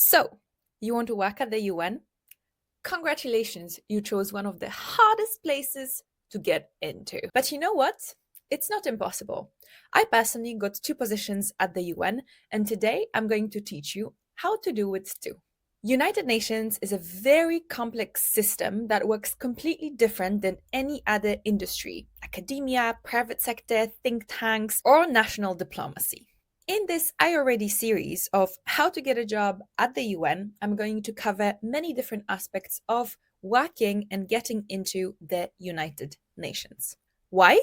So, you want to work at the UN? Congratulations, you chose one of the hardest places to get into. But you know what? It's not impossible. I personally got two positions at the UN, and today I'm going to teach you how to do it too. United Nations is a very complex system that works completely different than any other industry, academia, private sector, think tanks, or national diplomacy. In this I Already series of how to get a job at the UN, I'm going to cover many different aspects of working and getting into the United Nations. Why?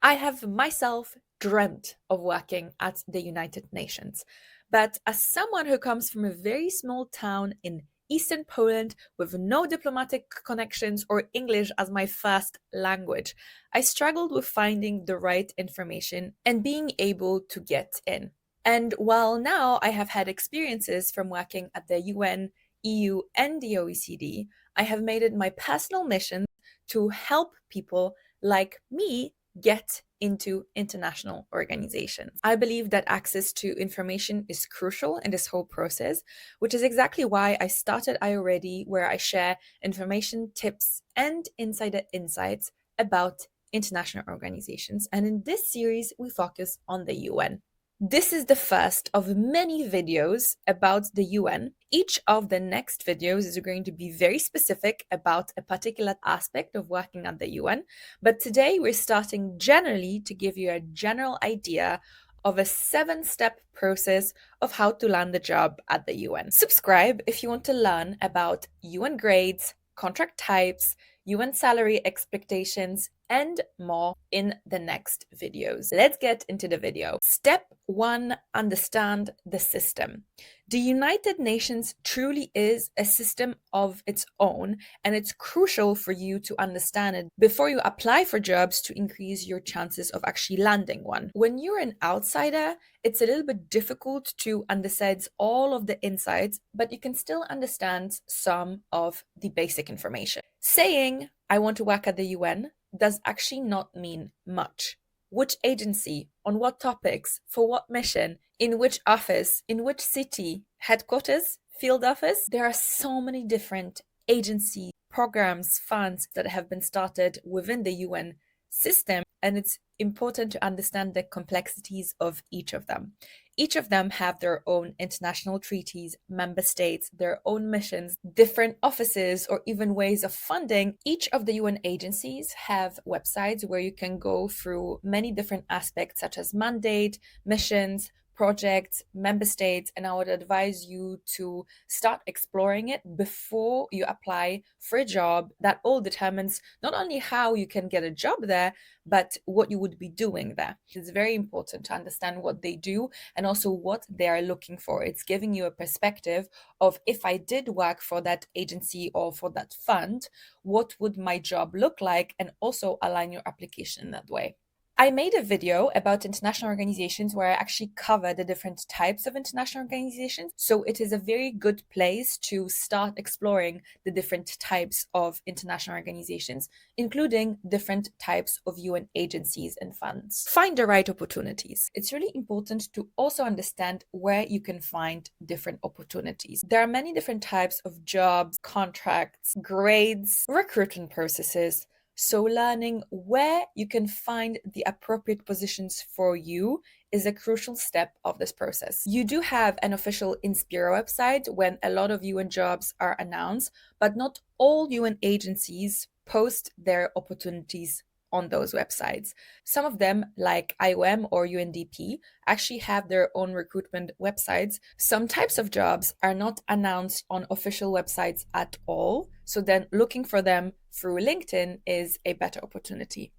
I have myself dreamt of working at the United Nations. But as someone who comes from a very small town in Eastern Poland with no diplomatic connections or English as my first language, I struggled with finding the right information and being able to get in. And while now I have had experiences from working at the UN, EU, and the OECD, I have made it my personal mission to help people like me get into international organizations. I believe that access to information is crucial in this whole process, which is exactly why I started I Already, where I share information, tips, and insider insights about international organizations. And in this series, we focus on the UN. This is the first of many videos about the UN. Each of the next videos is going to be very specific about a particular aspect of working at the UN, but today we're starting generally to give you a general idea of a 7-step process of how to land a job at the UN. Subscribe if you want to learn about UN grades, contract types, UN salary expectations, and more in the next videos. Let's get into the video. Step 1, understand the system. The United Nations truly is a system of its own, and it's crucial for you to understand it before you apply for jobs to increase your chances of actually landing one. When you're an outsider, it's a little bit difficult to understand all of the insights, but you can still understand some of the basic information. Saying, I want to work at the UN does actually not mean much. Which agency, on what topics, for what mission, in which office, in which city, headquarters, field office? There are so many different agencies, programs, funds that have been started within the UN system, and it's important to understand the complexities of each of them. Each of them have their own international treaties, member states, their own missions, different offices, or even ways of funding. Each of the UN agencies have websites where you can go through many different aspects such as mandate, missions, projects, member states, and I would advise you to start exploring it before you apply for a job. That all determines not only how you can get a job there, but what you would be doing there. It's very important to understand what they do and also what they are looking for. It's giving you a perspective of, if I did work for that agency or for that fund, what would my job look like, and also align your application in that way. I made a video about international organizations where I actually cover the different types of international organizations. So it is a very good place to start exploring the different types of international organizations, including different types of UN agencies and funds. Find the right opportunities. It's really important to also understand where you can find different opportunities. There are many different types of jobs, contracts, grades, recruitment processes. So learning where you can find the appropriate positions for you is a crucial step of this process. You do have an official Inspira website when a lot of UN jobs are announced, but not all UN agencies post their opportunities on those websites. Some of them, like IOM or UNDP, actually have their own recruitment websites. Some types of jobs are not announced on official websites at all, so then looking for them through LinkedIn is a better opportunity.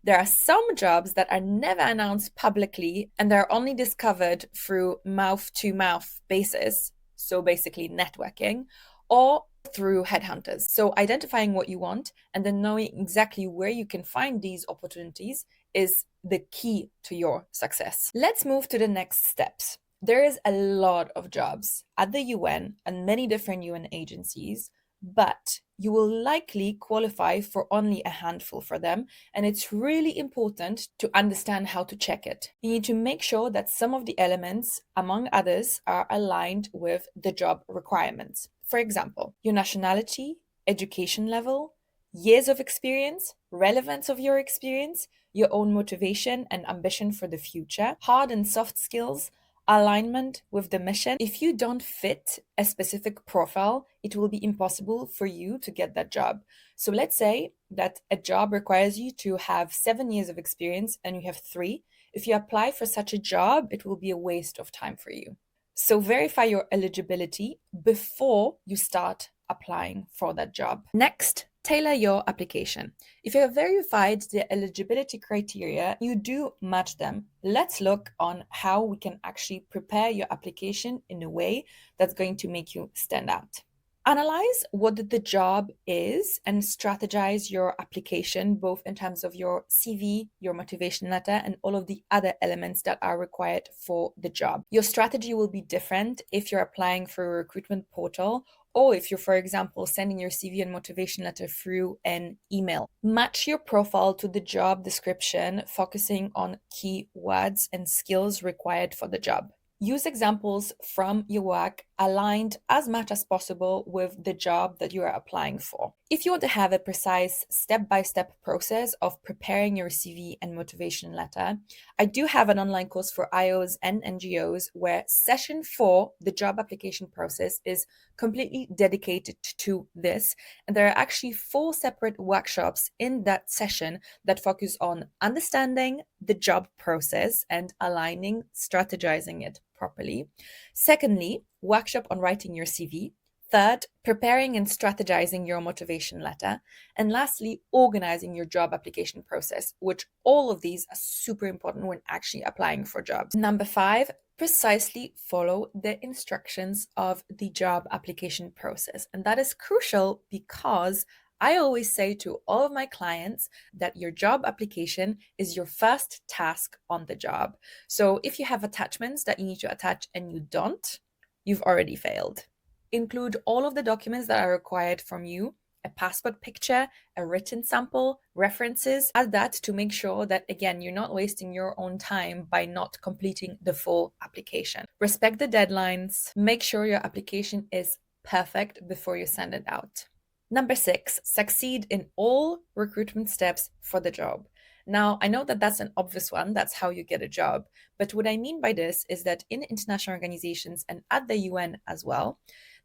There are some jobs that are never announced publicly and they're only discovered through mouth-to-mouth basis, so basically networking, or through headhunters. So identifying what you want and then knowing exactly where you can find these opportunities is the key to your success. Let's move to the next steps. There is a lot of jobs at the UN and many different UN agencies, but you will likely qualify for only a handful for them, and it's really important to understand how to check it. You need to make sure that some of the elements, among others, are aligned with the job requirements. For example, your nationality, education level, years of experience, relevance of your experience, your own motivation and ambition for the future, hard and soft skills, alignment with the mission. If you don't fit a specific profile, it will be impossible for you to get that job. So let's say that a job requires you to have 7 years of experience and you have 3. If you apply for such a job, it will be a waste of time for you. So verify your eligibility before you start applying for that job. Next, tailor your application. If you have verified the eligibility criteria, you do match them. Let's look on how we can actually prepare your application in a way that's going to make you stand out. Analyze what the job is and strategize your application, both in terms of your CV, your motivation letter, and all of the other elements that are required for the job. Your strategy will be different if you're applying for a recruitment portal or if you're, for example, sending your CV and motivation letter through an email. Match your profile to the job description, focusing on keywords and skills required for the job. Use examples from your work aligned as much as possible with the job that you are applying for. If you want to have a precise step-by-step process of preparing your CV and motivation letter, I do have an online course for IOs and NGOs where session 4, the job application process, is completely dedicated to this. And there are actually 4 separate workshops in that session that focus on understanding the job process and aligning, strategizing it properly. Secondly, workshop on writing your CV. Third, preparing and strategizing your motivation letter. And lastly, organizing your job application process, which all of these are super important when actually applying for jobs. Number 5, precisely follow the instructions of the job application process. And that is crucial because I always say to all of my clients that your job application is your first task on the job. So if you have attachments that you need to attach and you don't, you've already failed. Include all of the documents that are required from you, a passport picture, a written sample, references. Add that to make sure that, again, you're not wasting your own time by not completing the full application. Respect the deadlines. Make sure your application is perfect before you send it out. Number 6, succeed in all recruitment steps for the job. Now, I know that that's an obvious one. That's how you get a job. But what I mean by this is that in international organizations and at the UN as well,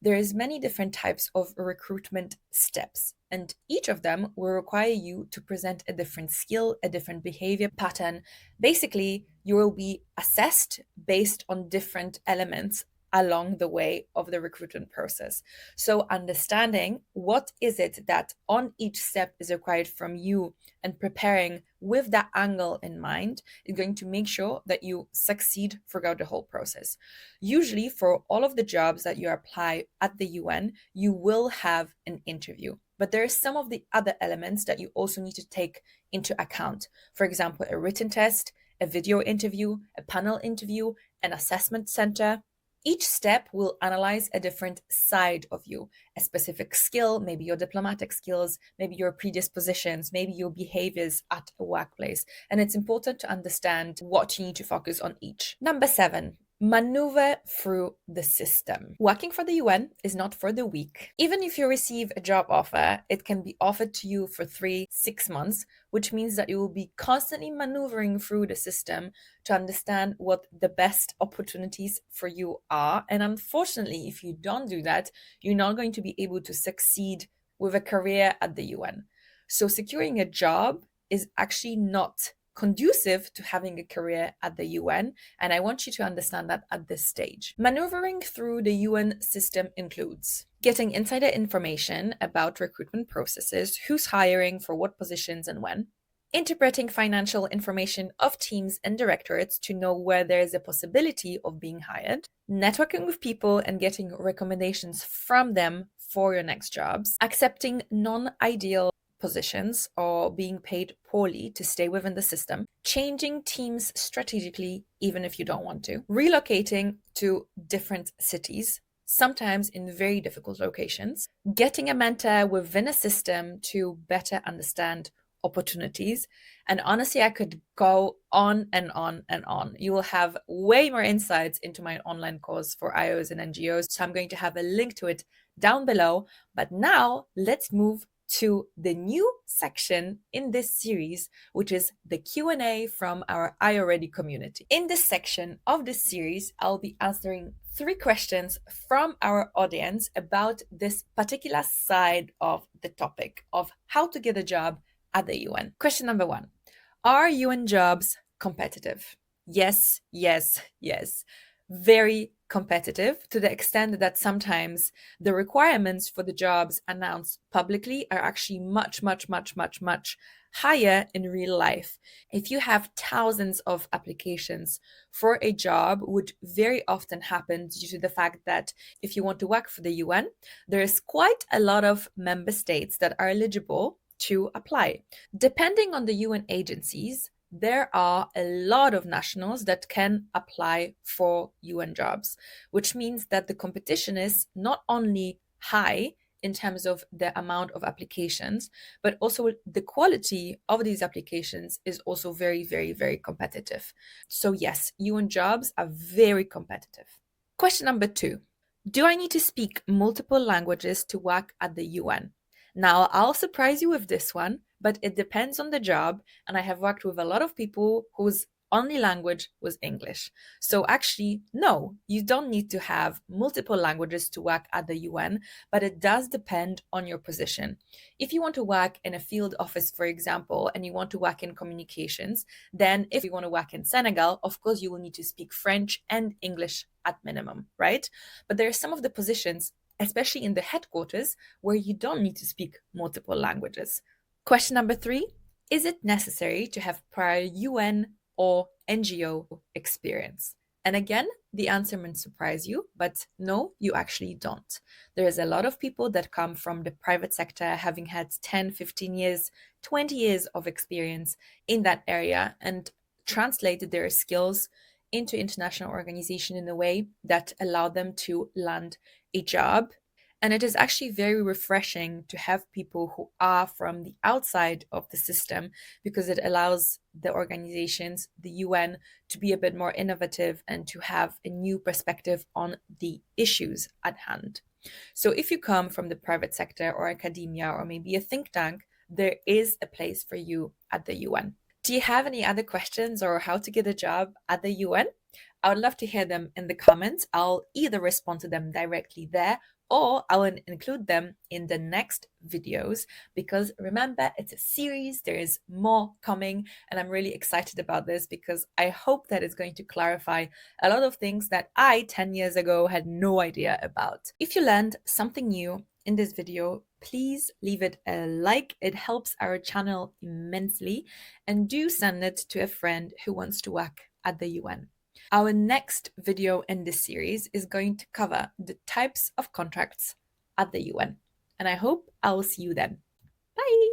there is many different types of recruitment steps. And each of them will require you to present a different skill, a different behavior pattern. Basically, you will be assessed based on different elements along the way of the recruitment process. So understanding what is it that on each step is required from you and preparing with that angle in mind is going to make sure that you succeed throughout the whole process. Usually for all of the jobs that you apply at the UN, you will have an interview. But there are some of the other elements that you also need to take into account. For example, a written test, a video interview, a panel interview, an assessment center. Each step will analyze a different side of you, a specific skill, maybe your diplomatic skills, maybe your predispositions, maybe your behaviors at a workplace. And it's important to understand what you need to focus on each. Number 7, maneuver through the system. Working for the UN is not for the weak. Even if you receive a job offer, it can be offered to you for 3-6 months, which means that you will be constantly maneuvering through the system to understand what the best opportunities for you are. And unfortunately, if you don't do that, you're not going to be able to succeed with a career at the UN. So securing a job is actually not conducive to having a career at the UN, and I want you to understand that at this stage. Maneuvering through the UN system includes getting insider information about recruitment processes, who's hiring for what positions and when, interpreting financial information of teams and directorates to know where there is a possibility of being hired, networking with people and getting recommendations from them for your next jobs, accepting non-ideal positions or being paid poorly to stay within the system, changing teams strategically even if you don't want to, relocating to different cities, sometimes in very difficult locations. Getting a mentor within a system to better understand opportunities. And honestly, I could go on and on and on. You will have way more insights into my online course for IOs and NGOs. So I'm going to have a link to it down below. But now let's move to the new section in this series, which is the Q&A from our iAlready community. In this section of this series, I'll be answering 3 questions from our audience about this particular side of the topic of how to get a job at the UN. Question number 1. Are UN jobs competitive? Yes, yes, yes. Very competitive, to the extent that sometimes the requirements for the jobs announced publicly are actually much, much, much, much, much higher in real life. If you have thousands of applications for a job, which very often happens due to the fact that if you want to work for the UN, there is quite a lot of member states that are eligible to apply. Depending on the UN agencies, there are a lot of nationals that can apply for UN jobs, which means that the competition is not only high in terms of the amount of applications, but also the quality of these applications is also very, very, very competitive. So yes, UN jobs are very competitive. Question number 2. Do I need to speak multiple languages to work at the UN? Now, I'll surprise you with this one, but it depends on the job. And I have worked with a lot of people whose only language was English. So actually, no, you don't need to have multiple languages to work at the UN, but it does depend on your position. If you want to work in a field office, for example, and you want to work in communications, then if you want to work in Senegal, of course, you will need to speak French and English at minimum, right? But there are some of the positions, especially in the headquarters, where you don't need to speak multiple languages. Question number 3, is it necessary to have prior UN or NGO experience? And again, the answer may surprise you, but no, you actually don't. There is a lot of people that come from the private sector having had 10, 15 years, 20 years of experience in that area and translated their skills into international organization in a way that allowed them to land a job. And it is actually very refreshing to have people who are from the outside of the system, because it allows the organizations, the UN, to be a bit more innovative and to have a new perspective on the issues at hand. So if you come from the private sector or academia or maybe a think tank, there is a place for you at the UN. Do you have any other questions or how to get a job at the UN? I would love to hear them in the comments. I'll either respond to them directly there, or I will include them in the next videos, because remember, it's a series, there is more coming, and I'm really excited about this because I hope that it's going to clarify a lot of things that I 10 years ago had no idea about. If you learned something new in this video, please leave it a like. It helps our channel immensely, and do send it to a friend who wants to work at the UN. Our next video in this series is going to cover the types of contracts at the UN, and I hope I will see you then. Bye!